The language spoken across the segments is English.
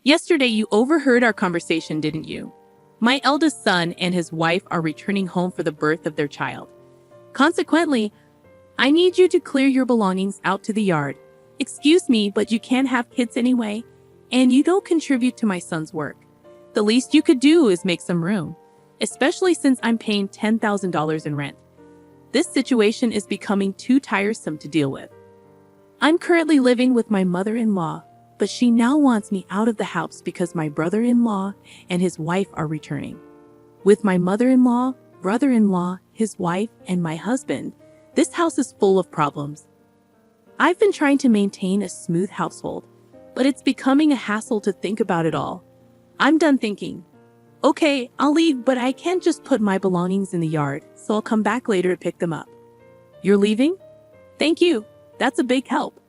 Yesterday, you overheard our conversation, didn't you? My eldest son and his wife are returning home for the birth of their child. Consequently, I need you to clear your belongings out to the yard. Excuse me, but you can't have kids anyway, and you don't contribute to my son's work. The least you could do is make some room, especially since I'm paying $10,000 in rent. This situation is becoming too tiresome to deal with. I'm currently living with my mother-in-law, but she now wants me out of the house because my brother-in-law and his wife are returning. With my mother-in-law, brother-in-law, his wife, and my husband, this house is full of problems. I've been trying to maintain a smooth household, but it's becoming a hassle to think about it all. I'm done thinking. Okay, I'll leave, but I can't just put my belongings in the yard, so I'll come back later to pick them up. You're leaving? Thank you. That's a big help.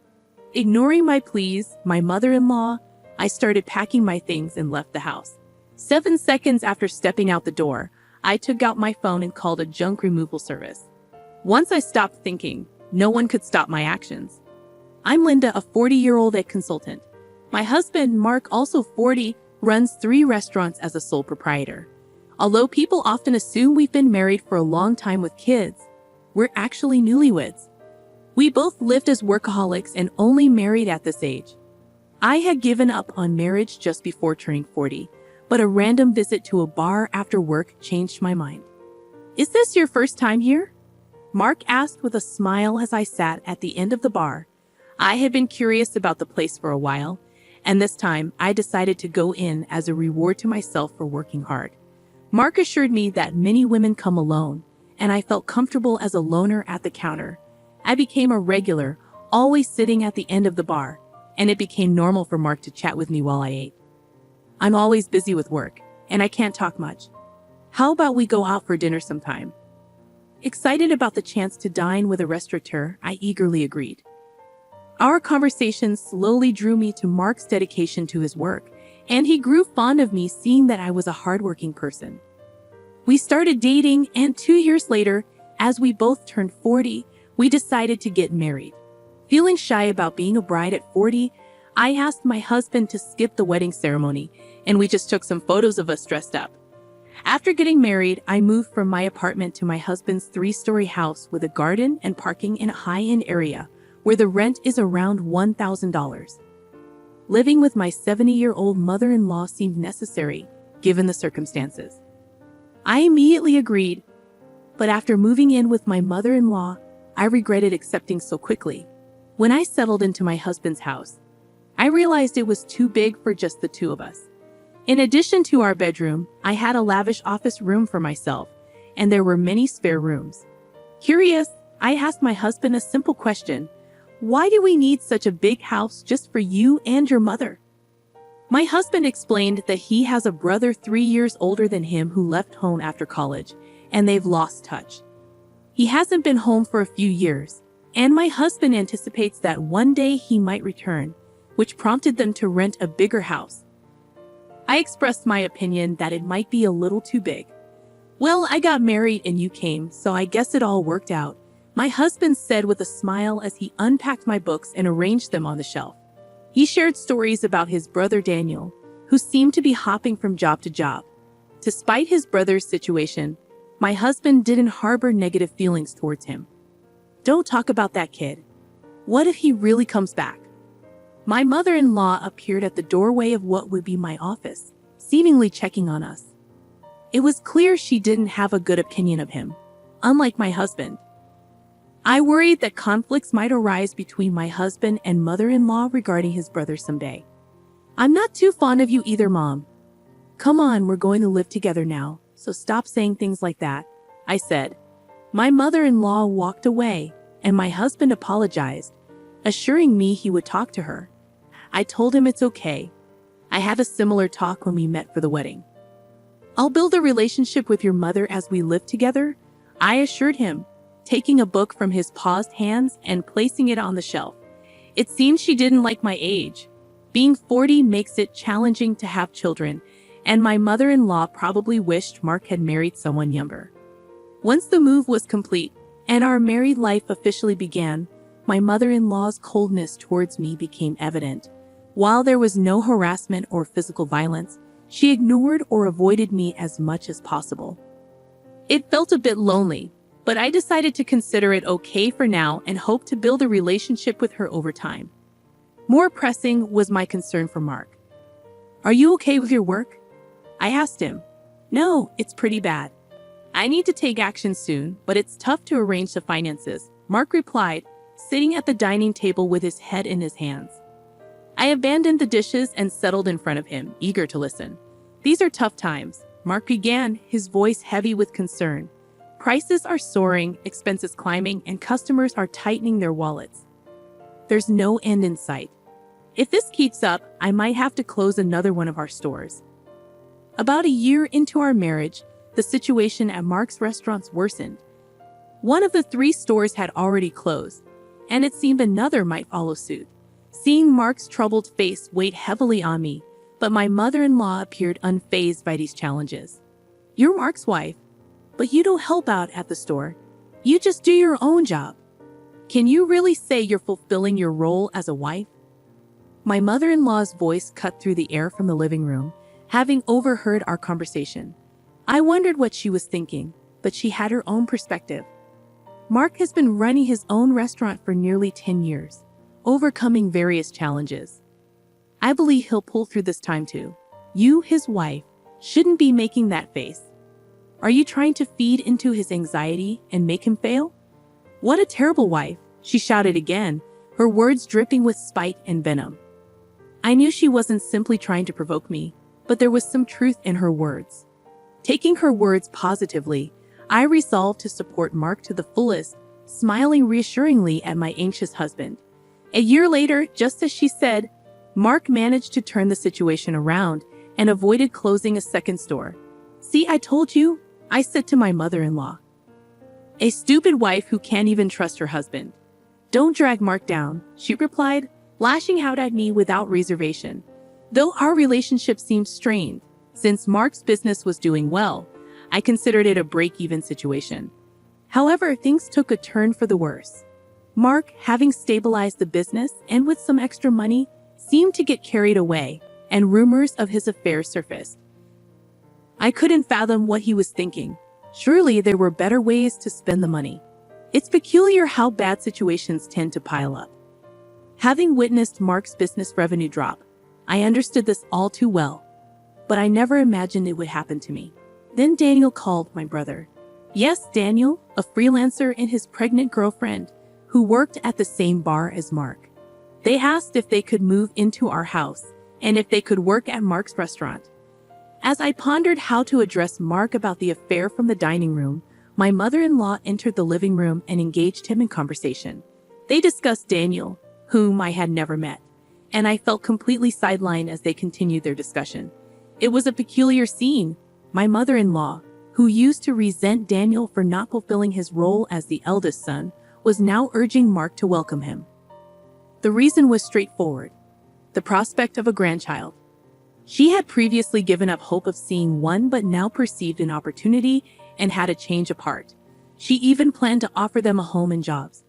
Ignoring my pleas, my mother-in-law, I started packing my things and left the house. 7 seconds after stepping out the door, I took out my phone and called a junk removal service. Once I stopped thinking, no one could stop my actions. I'm Linda, a 40-year-old consultant. My husband, Mark, also 40, runs 3 restaurants as a sole proprietor. Although people often assume we've been married for a long time with kids, we're actually newlyweds. We both lived as workaholics and only married at this age. I had given up on marriage just before turning 40, but a random visit to a bar after work changed my mind. Is this your first time here? Mark asked with a smile as I sat at the end of the bar. I had been curious about the place for a while, and this time I decided to go in as a reward to myself for working hard. Mark assured me that many women come alone, and I felt comfortable as a loner at the counter. I became a regular, always sitting at the end of the bar, and it became normal for Mark to chat with me while I ate. I'm always busy with work, and I can't talk much. How about we go out for dinner sometime? Excited about the chance to dine with a restaurateur, I eagerly agreed. Our conversation slowly drew me to Mark's dedication to his work, and he grew fond of me seeing that I was a hardworking person. We started dating, and 2 years later, as we both turned 40, we decided to get married. Feeling shy about being a bride at 40, I asked my husband to skip the wedding ceremony, and we just took some photos of us dressed up. After getting married, I moved from my apartment to my husband's 3-story house with a garden and parking in a high-end area, where the rent is around $1,000. Living with my 70-year-old mother-in-law seemed necessary, given the circumstances. I immediately agreed, but after moving in with my mother-in-law, I regretted accepting so quickly. When I settled into my husband's house, I realized it was too big for just the 2 of us. In addition to our bedroom, I had a lavish office room for myself, and there were many spare rooms. Curious, I asked my husband a simple question: why do we need such a big house just for you and your mother? My husband explained that he has a brother 3 years older than him who left home after college, and they've lost touch. He hasn't been home for a few years, and my husband anticipates that one day he might return, which prompted them to rent a bigger house. I expressed my opinion that it might be a little too big. Well, I got married and you came, so I guess it all worked out, my husband said with a smile as he unpacked my books and arranged them on the shelf. He shared stories about his brother Daniel, who seemed to be hopping from job to job. Despite his brother's situation, my husband didn't harbor negative feelings towards him. Don't talk about that kid. What if he really comes back? My mother-in-law appeared at the doorway of what would be my office, seemingly checking on us. It was clear she didn't have a good opinion of him, unlike my husband. I worried that conflicts might arise between my husband and mother-in-law regarding his brother someday. I'm not too fond of you either, Mom. Come on, we're going to live together now, so stop saying things like that, I said. My mother-in-law walked away, and my husband apologized, assuring me he would talk to her. I told him it's okay. I had a similar talk when we met for the wedding. I'll build a relationship with your mother as we live together, I assured him, taking a book from his paused hands and placing it on the shelf. It seems she didn't like my age. Being 40 makes it challenging to have children, and my mother-in-law probably wished Mark had married someone younger. Once the move was complete and our married life officially began, my mother-in-law's coldness towards me became evident. While there was no harassment or physical violence, she ignored or avoided me as much as possible. It felt a bit lonely, but I decided to consider it okay for now and hope to build a relationship with her over time. More pressing was my concern for Mark. "Are you okay with your work?" I asked him. "No, it's pretty bad. I need to take action soon, but it's tough to arrange the finances," Mark replied, sitting at the dining table with his head in his hands. I abandoned the dishes and settled in front of him, eager to listen. "These are tough times," Mark began, his voice heavy with concern. "Prices are soaring, expenses climbing, and customers are tightening their wallets. There's no end in sight. If this keeps up, I might have to close another one of our stores." About a year into our marriage, the situation at Mark's restaurants worsened. One of the 3 stores had already closed, and it seemed another might follow suit. Seeing Mark's troubled face weighed heavily on me, but my mother-in-law appeared unfazed by these challenges. "You're Mark's wife, but you don't help out at the store. You just do your own job. Can you really say you're fulfilling your role as a wife?" My mother-in-law's voice cut through the air from the living room, having overheard our conversation. I wondered what she was thinking, but she had her own perspective. Mark has been running his own restaurant for nearly 10 years, overcoming various challenges. I believe he'll pull through this time too. You, his wife, shouldn't be making that face. Are you trying to feed into his anxiety and make him fail? "What a terrible wife," she shouted again, her words dripping with spite and venom. I knew she wasn't simply trying to provoke me, but there was some truth in her words. Taking her words positively, I resolved to support Mark to the fullest, smiling reassuringly at my anxious husband. A year later, just as she said, Mark managed to turn the situation around and avoided closing a second store. "See, I told you," I said to my mother-in-law. "A stupid wife who can't even trust her husband. Don't drag Mark down," she replied, lashing out at me without reservation. Though our relationship seemed strained, since Mark's business was doing well, I considered it a break-even situation. However, things took a turn for the worse. Mark, having stabilized the business and with some extra money, seemed to get carried away, and rumors of his affair surfaced. I couldn't fathom what he was thinking. Surely there were better ways to spend the money. It's peculiar how bad situations tend to pile up. Having witnessed Mark's business revenue drop, I understood this all too well, but I never imagined it would happen to me. Then Daniel called, my brother. Yes, Daniel, a freelancer, and his pregnant girlfriend, who worked at the same bar as Mark. They asked if they could move into our house and if they could work at Mark's restaurant. As I pondered how to address Mark about the affair from the dining room, my mother-in-law entered the living room and engaged him in conversation. They discussed Daniel, whom I had never met, and I felt completely sidelined as they continued their discussion. It was a peculiar scene. My mother-in-law, who used to resent Daniel for not fulfilling his role as the eldest son, was now urging Mark to welcome him. The reason was straightforward: the prospect of a grandchild. She had previously given up hope of seeing one, but now perceived an opportunity and had a change of heart. She even planned to offer them a home and jobs.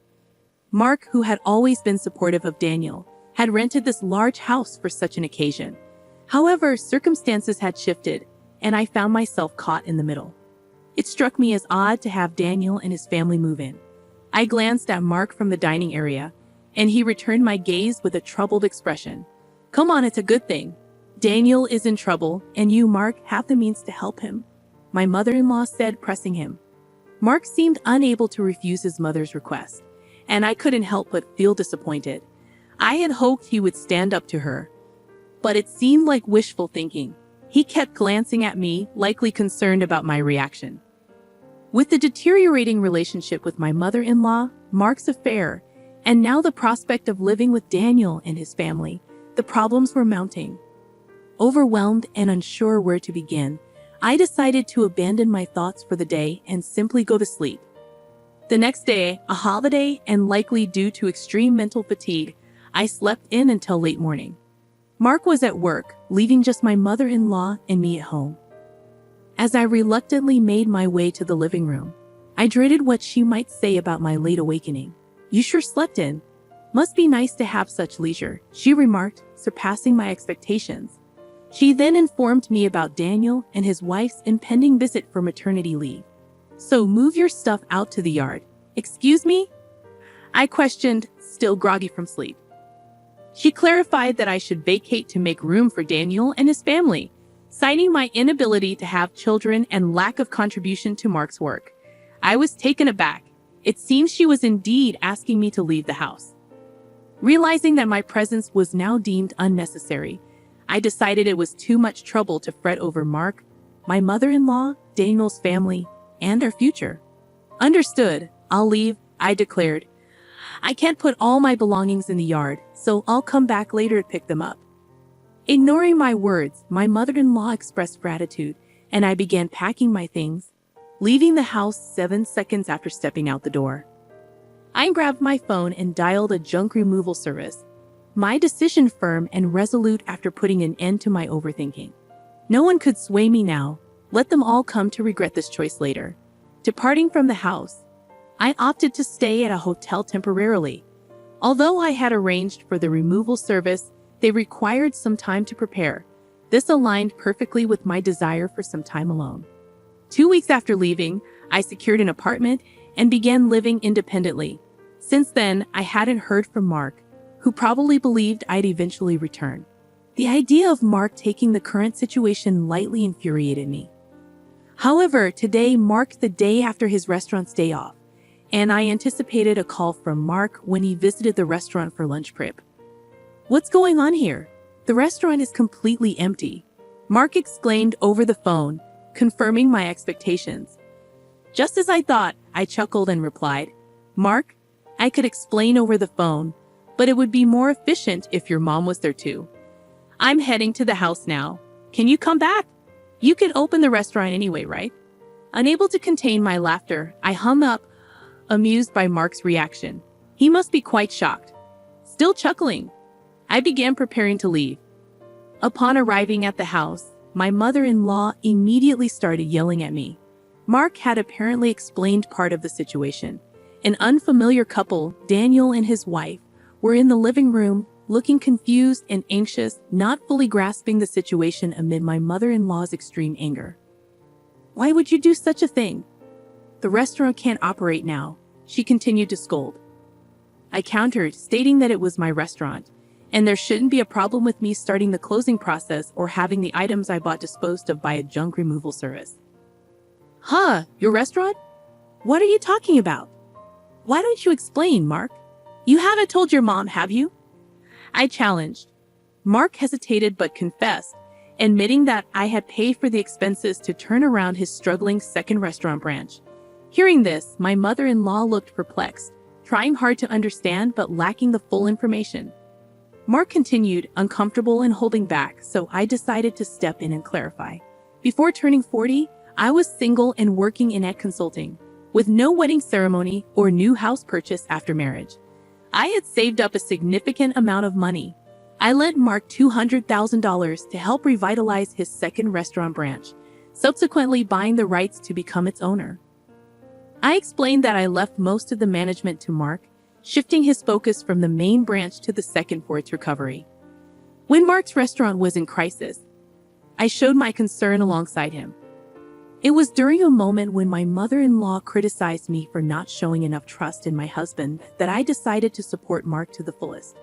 Mark, who had always been supportive of Daniel, had rented this large house for such an occasion. However, circumstances had shifted, and I found myself caught in the middle. It struck me as odd to have Daniel and his family move in. I glanced at Mark from the dining area, and he returned my gaze with a troubled expression. Come on, it's a good thing. Daniel is in trouble, and you, Mark, have the means to help him, my mother-in-law said, pressing him. Mark seemed unable to refuse his mother's request, and I couldn't help but feel disappointed. I had hoped he would stand up to her, but it seemed like wishful thinking. He kept glancing at me, likely concerned about my reaction. With the deteriorating relationship with my mother-in-law, Mark's affair, and now the prospect of living with Daniel and his family, the problems were mounting. Overwhelmed and unsure where to begin, I decided to abandon my thoughts for the day and simply go to sleep. The next day, a holiday and likely due to extreme mental fatigue, I slept in until late morning. Mark was at work, leaving just my mother-in-law and me at home. As I reluctantly made my way to the living room, I dreaded what she might say about my late awakening. You sure slept in. Must be nice to have such leisure, she remarked, surpassing my expectations. She then informed me about Daniel and his wife's impending visit for maternity leave. "So move your stuff out to the yard." "Excuse me?" I questioned, still groggy from sleep. She clarified that I should vacate to make room for Daniel and his family, citing my inability to have children and lack of contribution to Mark's work. I was taken aback. It seems she was indeed asking me to leave the house. Realizing that my presence was now deemed unnecessary, I decided it was too much trouble to fret over Mark, my mother-in-law, Daniel's family, and our future. "Understood, I'll leave," I declared. "I can't put all my belongings in the yard, so I'll come back later to pick them up." Ignoring my words, my mother-in-law expressed gratitude, and I began packing my things, leaving the house 7 seconds after stepping out the door. I grabbed my phone and dialed a junk removal service, my decision firm and resolute after putting an end to my overthinking. No one could sway me now. Let them all come to regret this choice later. Departing from the house, I opted to stay at a hotel temporarily. Although I had arranged for the removal service, they required some time to prepare. This aligned perfectly with my desire for some time alone. 2 weeks after leaving, I secured an apartment and began living independently. Since then, I hadn't heard from Mark, who probably believed I'd eventually return. The idea of Mark taking the current situation lightly infuriated me. However, today marked the day after his restaurant's day off, and I anticipated a call from Mark when he visited the restaurant for lunch prep. "What's going on here? The restaurant is completely empty," Mark exclaimed over the phone, confirming my expectations. Just as I thought, I chuckled and replied, "Mark, I could explain over the phone, but it would be more efficient if your mom was there too. I'm heading to the house now. Can you come back? You could open the restaurant anyway, right?" Unable to contain my laughter, I hung up, amused by Mark's reaction. He must be quite shocked. Still chuckling, I began preparing to leave. Upon arriving at the house, my mother-in-law immediately started yelling at me. Mark had apparently explained part of the situation. An unfamiliar couple, Daniel and his wife, were in the living room, looking confused and anxious, not fully grasping the situation amid my mother-in-law's extreme anger. "Why would you do such a thing? The restaurant can't operate now," she continued to scold. I countered, stating that it was my restaurant, and there shouldn't be a problem with me starting the closing process or having the items I bought disposed of by a junk removal service. "Huh, your restaurant? What are you talking about? Why don't you explain, Mark? You haven't told your mom, have you?" I challenged. Mark hesitated but confessed, admitting that I had paid for the expenses to turn around his struggling second restaurant branch. Hearing this, my mother-in-law looked perplexed, trying hard to understand but lacking the full information. Mark continued, uncomfortable and holding back, so I decided to step in and clarify. Before turning 40, I was single and working in ad consulting, with no wedding ceremony or new house purchase after marriage. I had saved up a significant amount of money. I lent Mark $200,000 to help revitalize his second restaurant branch, subsequently buying the rights to become its owner. I explained that I left most of the management to Mark, shifting his focus from the main branch to the second for its recovery. When Mark's restaurant was in crisis, I showed my concern alongside him. It was during a moment when my mother-in-law criticized me for not showing enough trust in my husband that I decided to support Mark to the fullest.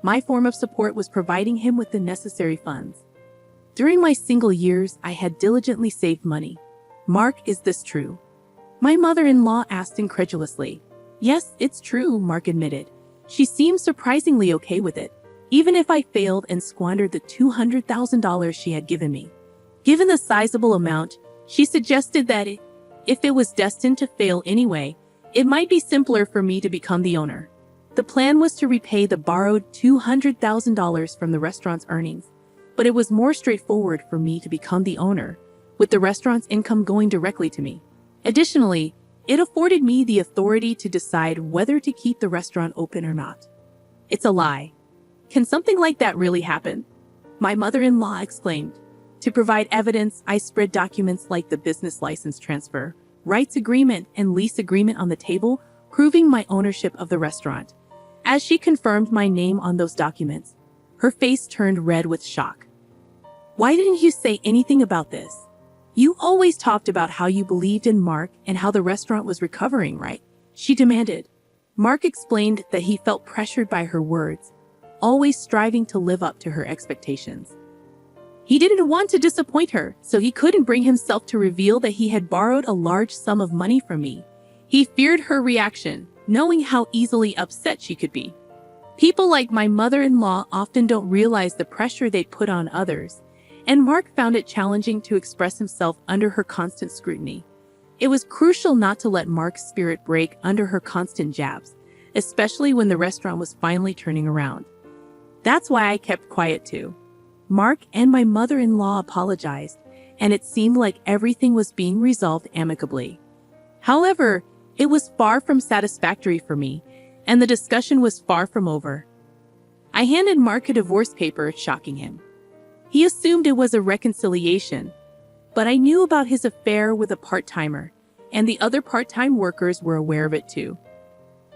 My form of support was providing him with the necessary funds. During my single years, I had diligently saved money. "Mark, is this true?" My mother-in-law asked incredulously. "Yes, it's true," Mark admitted. She seemed surprisingly okay with it, even if I failed and squandered the $200,000 she had given me. Given the sizable amount, she suggested that if it was destined to fail anyway, it might be simpler for me to become the owner. The plan was to repay the borrowed $200,000 from the restaurant's earnings, but it was more straightforward for me to become the owner, with the restaurant's income going directly to me. Additionally, it afforded me the authority to decide whether to keep the restaurant open or not. "It's a lie. Can something like that really happen?" my mother-in-law exclaimed. To provide evidence, I spread documents like the business license transfer, rights agreement, and lease agreement on the table, proving my ownership of the restaurant. As she confirmed my name on those documents, Her face turned red with shock. "Why didn't you say anything about this? You always talked about how you believed in Mark and how the restaurant was recovering, right?" she demanded. Mark explained that he felt pressured by her words, always striving to live up to her expectations. He didn't want to disappoint her, so he couldn't bring himself to reveal that he had borrowed a large sum of money from me. He feared her reaction, knowing how easily upset she could be. People like my mother-in-law often don't realize the pressure they put on others, and Mark found it challenging to express himself under her constant scrutiny. It was crucial not to let Mark's spirit break under her constant jabs, especially when the restaurant was finally turning around. That's why I kept quiet too. Mark and my mother-in-law apologized, and it seemed like everything was being resolved amicably. However, it was far from satisfactory for me, and the discussion was far from over. I handed Mark a divorce paper, shocking him. He assumed it was a reconciliation, but I knew about his affair with a part-timer, and the other part-time workers were aware of it too.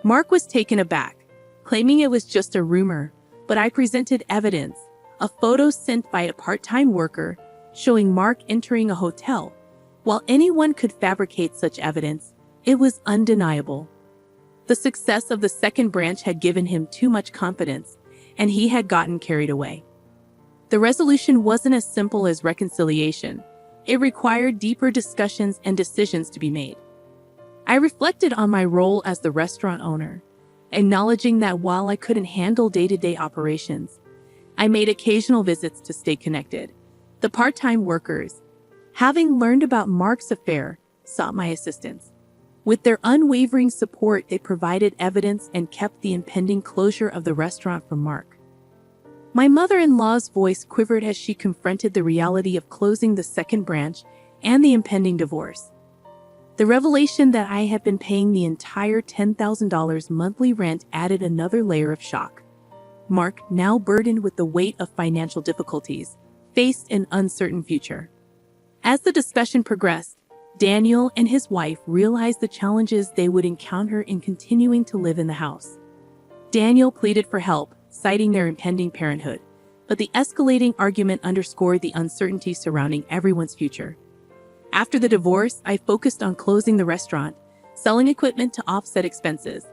Mark was taken aback, claiming it was just a rumor, but I presented evidence, a photo sent by a part-time worker showing Mark entering a hotel. While anyone could fabricate such evidence, it was undeniable. The success of the second branch had given him too much confidence, and he had gotten carried away. The resolution wasn't as simple as reconciliation. It required deeper discussions and decisions to be made. I reflected on my role as the restaurant owner, acknowledging that while I couldn't handle day-to-day operations, I made occasional visits to stay connected. The part-time workers, having learned about Mark's affair, sought my assistance. With their unwavering support, they provided evidence and kept the impending closure of the restaurant from Mark. My mother-in-law's voice quivered as she confronted the reality of closing the second branch and the impending divorce. The revelation that I had been paying the entire $10,000 monthly rent added another layer of shock. Mark, now burdened with the weight of financial difficulties, faced an uncertain future. As the discussion progressed, Daniel and his wife realized the challenges they would encounter in continuing to live in the house. Daniel pleaded for help, citing their impending parenthood, but the escalating argument underscored the uncertainty surrounding everyone's future. After the divorce, I focused on closing the restaurant, selling equipment to offset expenses.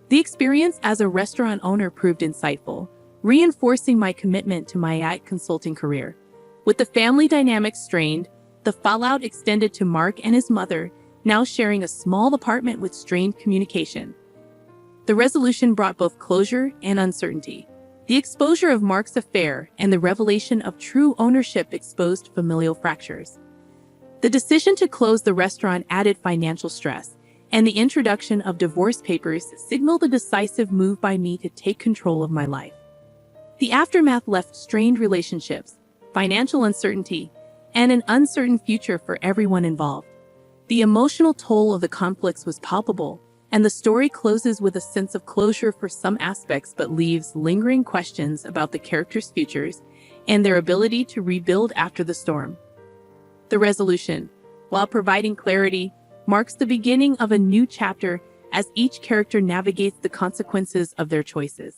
The experience as a restaurant owner proved insightful, reinforcing my commitment to my consulting career. With the family dynamics strained, the fallout extended to Mark and his mother, now sharing a small apartment with strained communication. The resolution brought both closure and uncertainty. The exposure of Mark's affair and the revelation of true ownership exposed familial fractures. The decision to close the restaurant added financial stress, and the introduction of divorce papers signaled a decisive move by me to take control of my life. The aftermath left strained relationships, financial uncertainty, and an uncertain future for everyone involved. The emotional toll of the conflicts was palpable, and the story closes with a sense of closure for some aspects but leaves lingering questions about the characters' futures and their ability to rebuild after the storm. The resolution, while providing clarity, marks the beginning of a new chapter as each character navigates the consequences of their choices.